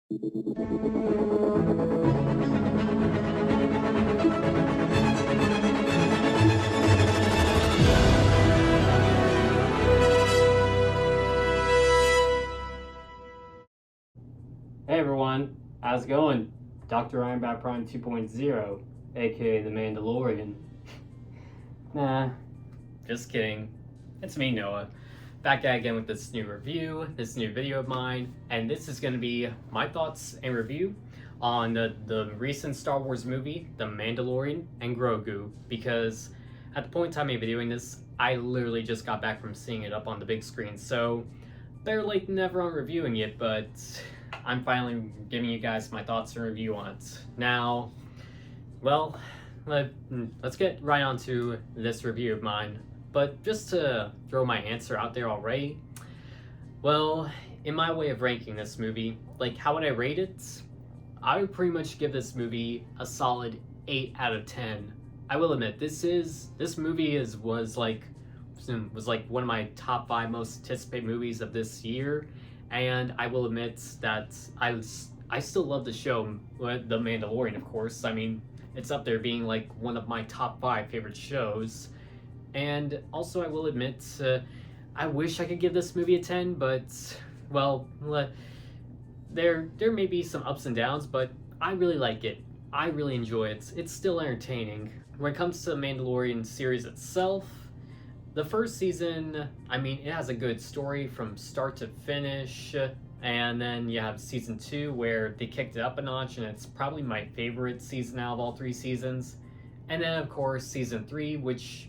Hey everyone, how's it going? Dr. Ironbat Prime 2.0, aka the Mandalorian. Nah, just kidding. It's me, Noah. Back at again with this new review, this new video of mine, and this is going to be my thoughts and review on the recent Star Wars movie, The Mandalorian and Grogu, because at the point in time of doing this, I literally just got back from seeing it up on the big screen, so better late than never on reviewing it, but I'm finally giving you guys my thoughts and review on it. Now, well, let's get right on to this review of mine. But just to throw my answer out there already, well, in my way of ranking this movie, like how would I rate it? I would pretty much give this movie a solid 8 out of 10. I will admit, this movie was like one of my top 5 most anticipated movies of this year, and I will admit that I still love the show, The Mandalorian, of course. I mean, it's up there being like one of my top 5 favorite shows. And also, I will admit, I wish I could give this movie a 10, but well, there may be some ups and downs, but I really like it. I really enjoy it. It's still entertaining. When it comes to the Mandalorian series itself, the first season, I mean, it has a good story from start to finish, and then you have season 2 where they kicked it up a notch, and it's probably my favorite season out of all 3 seasons. And then, of course, season 3, which,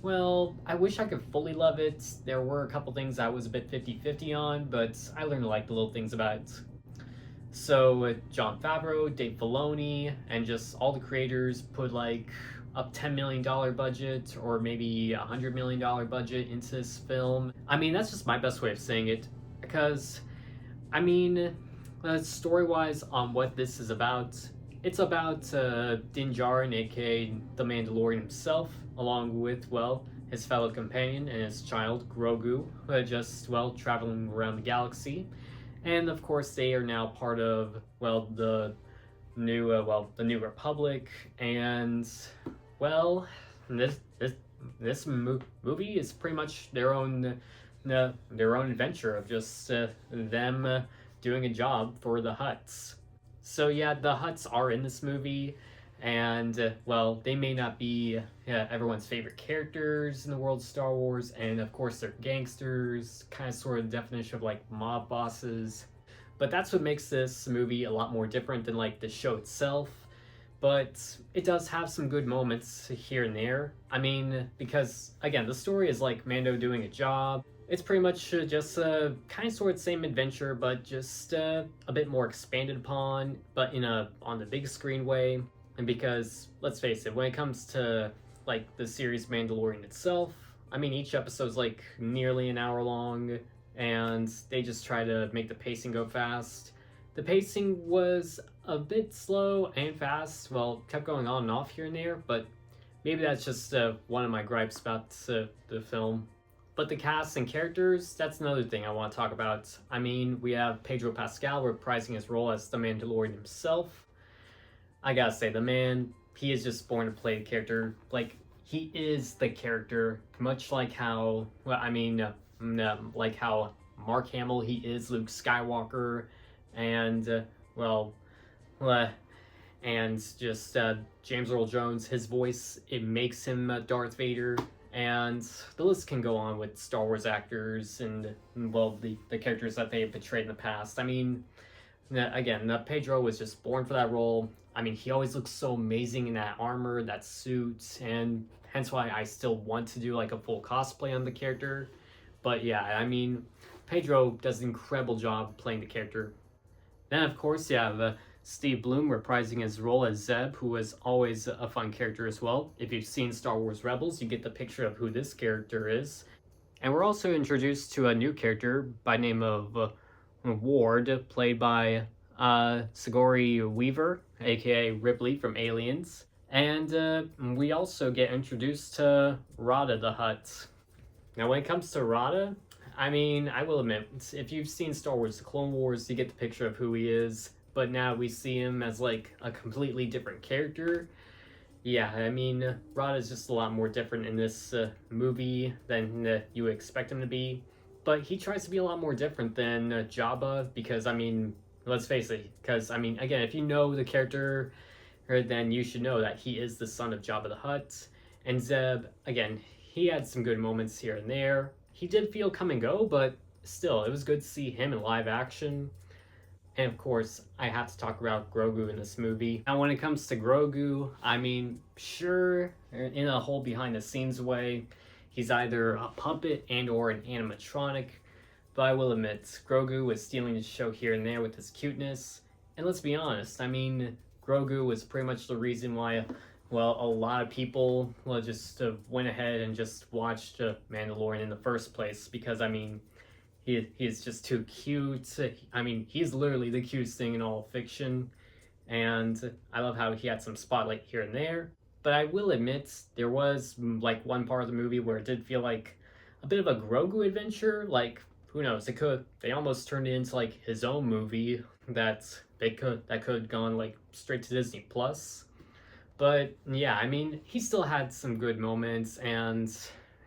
well, I wish I could fully love it. There were a couple things I was a bit 50-50 on, but I learned to like the little things about it. So, Jon Favreau, Dave Filoni, and just all the creators put like a $10 million budget or maybe a $100 million budget into this film. I mean, that's just my best way of saying it, because, I mean, story-wise on what this is about, it's about Din Djarin, aka the Mandalorian himself, along with, well, his fellow companion and his child, Grogu, just, well, traveling around the galaxy. And, of course, they are now part of, well, the New Republic, and, well, this movie is pretty much their own adventure of just them doing a job for the Hutts. So yeah, the Hutts are in this movie, and well, they may not be everyone's favorite characters in the world of Star Wars, and of course they're gangsters, kind of sort of the definition of like mob bosses. But that's what makes this movie a lot more different than like the show itself. But it does have some good moments here and there. I mean, because again, the story is like Mando doing a job. It's pretty much just a kind of sort of same adventure, but just a bit more expanded upon, but on the big screen way. And because, let's face it, when it comes to like the series Mandalorian itself, I mean, each episode's like nearly an hour long, and they just try to make the pacing go fast. The pacing was a bit slow and fast. Well, kept going on and off here and there, but maybe that's just one of my gripes about the film. But the cast and characters, that's another thing I want to talk about. I mean, we have Pedro Pascal reprising his role as the Mandalorian himself. I gotta say, the man, he is just born to play the character. Like, he is the character, much like how, well, I mean, like how Mark Hamill, he is Luke Skywalker, and, and just James Earl Jones, his voice, it makes him Darth Vader. And the list can go on with Star Wars actors and, well, the characters that they have portrayed in the past. I mean, again, Pedro was just born for that role. I mean, he always looks so amazing in that armor, that suit, and hence why I still want to do like a full cosplay on the character. But yeah, I mean, Pedro does an incredible job playing the character. Then, of course, you have Steve Blum reprising his role as Zeb, who was always a fun character as well. If you've seen Star Wars Rebels, you get the picture of who this character is. And we're also introduced to a new character by name of Ward, played by Sigourney Weaver, aka Ripley from Aliens. And we also get introduced to Rada the Hutt. Now, when it comes to Rada, I mean, I will admit, if you've seen Star Wars The Clone Wars, you get the picture of who he is. but now we see him as like a completely different character. Yeah, I mean, Rod is just a lot more different in this movie than you expect him to be. But he tries to be a lot more different than Jabba because, I mean, let's face it, because, I mean, again, if you know the character, then you should know that he is the son of Jabba the Hutt. And Zeb, again, he had some good moments here and there. He did feel come and go, but still, it was good to see him in live action. And of course, I have to talk about Grogu in this movie. Now, when it comes to Grogu, I mean, sure, in a whole behind the scenes way, he's either a puppet and or an animatronic, but I will admit, Grogu was stealing the show here and there with his cuteness. And let's be honest, I mean, Grogu was pretty much the reason why, well, a lot of people just went ahead and just watched Mandalorian in the first place, because, I mean, he's just too cute. I mean, he's literally the cutest thing in all fiction, and I love how he had some spotlight here and there. But I will admit, there was like one part of the movie where it did feel like a bit of a Grogu adventure. Like, who knows? They almost turned it into like his own movie that could have gone like straight to Disney Plus. But yeah, I mean, he still had some good moments, and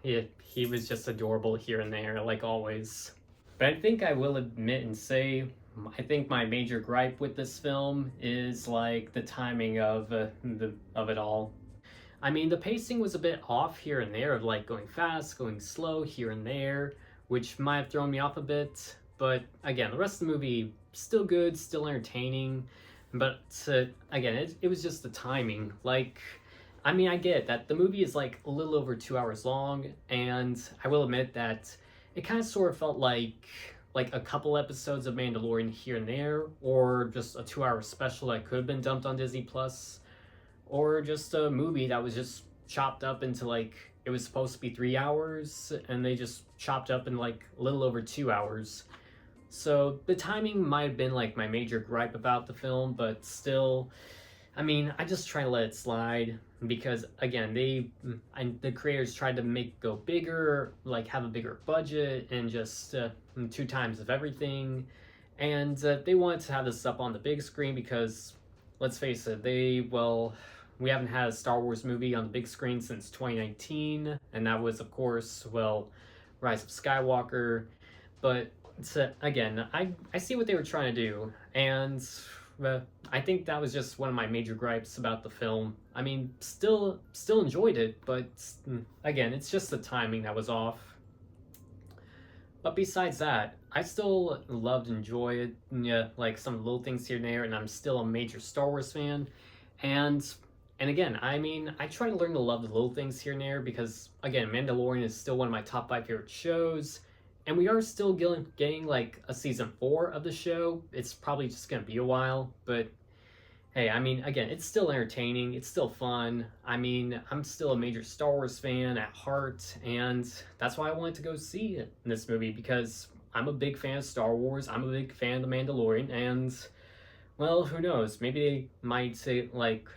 he was just adorable here and there, like always. But I think I will admit and say, I think my major gripe with this film is like the timing of it all. I mean, the pacing was a bit off here and there, of like going fast, going slow here and there, which might have thrown me off a bit. But again, the rest of the movie still good, still entertaining. But again, it was just the timing. Like, I mean, I get that the movie is like a little over 2 hours long, and I will admit that it kind of sort of felt like a couple episodes of Mandalorian here and there, or just a 2 hour special that could have been dumped on Disney Plus, or just a movie that was just chopped up into like, it was supposed to be 3 hours and they just chopped up in like a little over 2 hours. So the timing might have been like my major gripe about the film, but still, I mean, I just try to let it slide, because again, the creators tried to go bigger, like have a bigger budget and just 2 times of everything, and they wanted to have this up on the big screen because, let's face it, we haven't had a Star Wars movie on the big screen since 2019, and that was, of course, well, Rise of Skywalker. But again, I see what they were trying to do, and I think that was just one of my major gripes about the film. I mean, still enjoyed it, but again, it's just the timing that was off. But besides that, I still loved and enjoyed it. Yeah, like some little things here and there, and I'm still a major Star Wars fan. And again, I mean, I try to learn to love the little things here and there, because again, Mandalorian is still one of my top 5 favorite shows. And we are still getting like a season 4 of the show. It's probably just gonna be a while, but hey, I mean, again, it's still entertaining. It's still fun. I mean, I'm still a major Star Wars fan at heart, and that's why I wanted to go see it in this movie, because I'm a big fan of Star Wars. I'm a big fan of The Mandalorian, and well, who knows? Maybe they might say like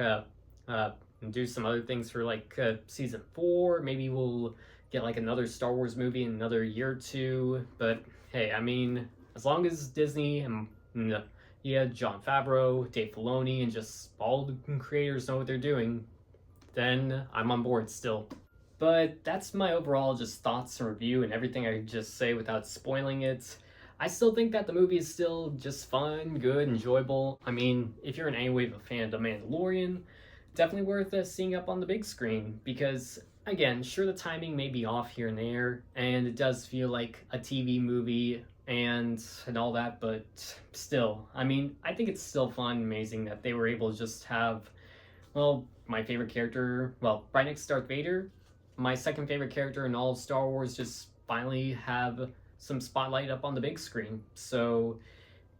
do some other things for like season 4. Maybe we'll get like another Star Wars movie in another year or two. But hey, I mean, as long as Disney and Jon Favreau, Dave Filoni, and just all the creators know what they're doing, then I'm on board still. But that's my overall just thoughts and review and everything I just say without spoiling it. I still think that the movie is still just fun, good, enjoyable. I mean, if you're in any way of a fan of The Mandalorian, definitely worth seeing up on the big screen, because again, sure, the timing may be off here and there, and it does feel like a TV movie and all that, but still, I mean, I think it's still fun and amazing that they were able to just have, well, my favorite character, well, right next to Darth Vader, my second favorite character in all of Star Wars, just finally have some spotlight up on the big screen. So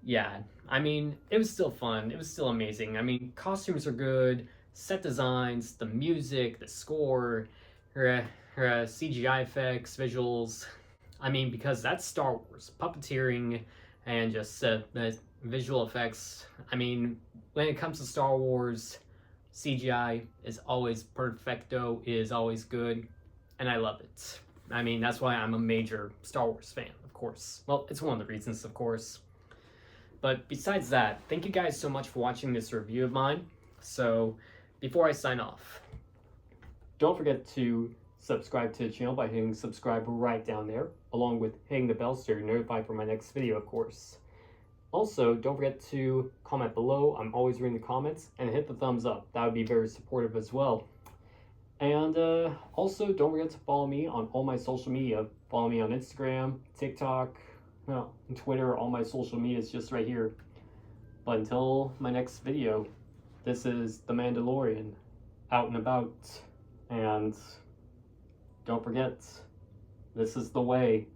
yeah, I mean, it was still fun, it was still amazing. I mean, costumes are good, set designs, the music, the score, CGI effects, visuals. I mean, because that's Star Wars, puppeteering and just visual effects. I mean, when it comes to Star Wars, CGI is always perfecto, is always good, and I love it. I mean, that's why I'm a major Star Wars fan, of course. Well, it's one of the reasons, of course. But besides that, thank you guys so much for watching this review of mine. So before I sign off, don't forget to subscribe to the channel by hitting subscribe right down there, along with hitting the bell so you're notified for my next video, of course. Also, don't forget to comment below. I'm always reading the comments, and hit the thumbs up. That would be very supportive as well. And also, don't forget to follow me on all my social media. Follow me on Instagram, TikTok, well, Twitter. All my social media is just right here. But until my next video, this is the Mandalorian, out and about. And don't forget, this is the way.